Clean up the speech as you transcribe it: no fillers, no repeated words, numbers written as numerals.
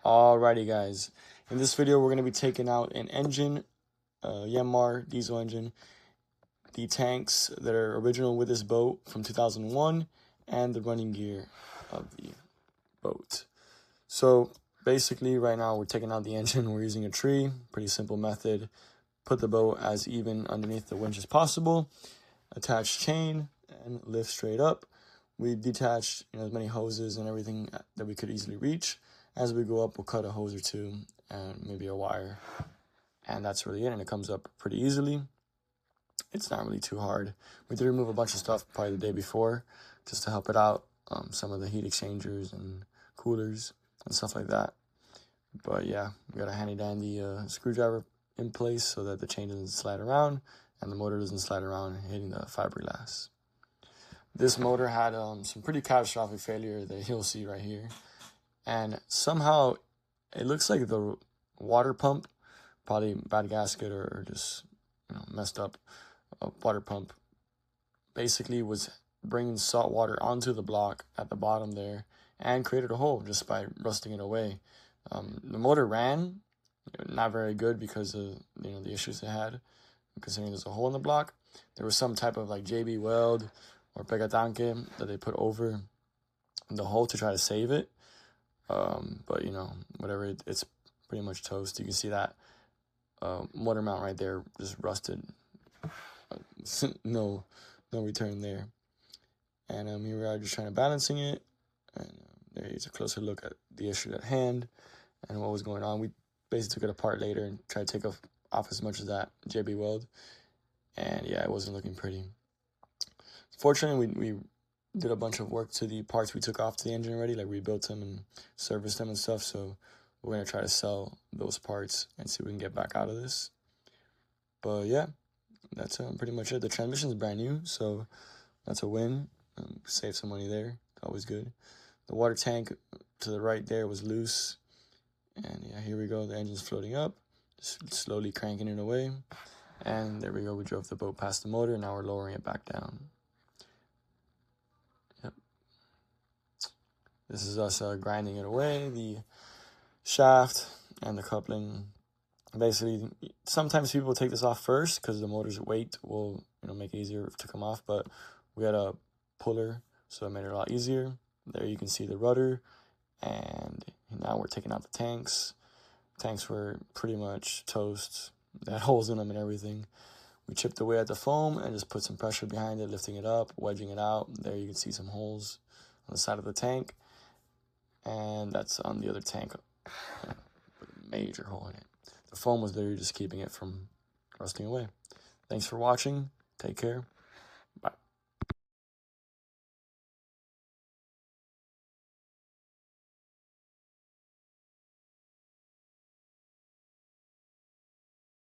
Alrighty guys, in this video we're going to be taking out an engine, Yanmar diesel engine, the tanks that are original with this boat from 2001, and the running gear of the boat. So basically right now we're taking out the engine, we're using a tree, pretty simple method. Put the boat as even underneath the winch as possible, attach chain, and lift straight up. We detached as many hoses and everything that we could easily reach. As we go up, we'll cut a hose or two and maybe a wire. And that's really it, and it comes up pretty easily. It's not really too hard. We did remove a bunch of stuff probably the day before just to help it out. Some of the heat exchangers and coolers and stuff like that. But yeah, we got a handy dandy screwdriver in place so that the chain doesn't slide around and the motor doesn't slide around hitting the fiberglass. This motor had some pretty catastrophic failure that you'll see right here. And somehow it looks like the water pump, probably bad gasket or just messed up water pump, basically was bringing salt water onto the block at the bottom there and created a hole just by rusting it away. The motor ran, not very good because of the issues it had, considering there's a hole in the block. There was some type of like JB weld or pegatanque that they put over the hole to try to save it. But whatever, it's pretty much toast. You can see that motor mount right there just rusted. No return there. And here we are just trying to balancing it. And there's a closer look at the issue at hand and what was going on. We basically took it apart later and tried to take off as much of that JB weld. And yeah, it wasn't looking pretty. Fortunately, we did a bunch of work to the parts we took off the engine already, like rebuilt them and serviced them and stuff. So we're going to try to sell those parts and see if we can get back out of this. But yeah, that's pretty much it. The transmission's brand new, so that's a win. Save some money there. Always good. The water tank to the right there was loose. And yeah, here we go. The engine's floating up, just slowly cranking it away. And there we go. We drove the boat past the motor. Now we're lowering it back down. Yep. This is us grinding it away. The shaft and the coupling. Basically, sometimes people take this off first because the motor's weight will make it easier to come off. But we had a puller, so it made it a lot easier. There you can see the rudder. And now we're taking out the tanks. Tanks were pretty much toast. They had holes in them and everything. We chipped away at the foam and just put some pressure behind it, lifting it up, wedging it out. There you can see some holes on the side of the tank. And that's on the other tank with a major hole in it. The foam was literally just keeping it from rusting away. Thanks for watching. Take care.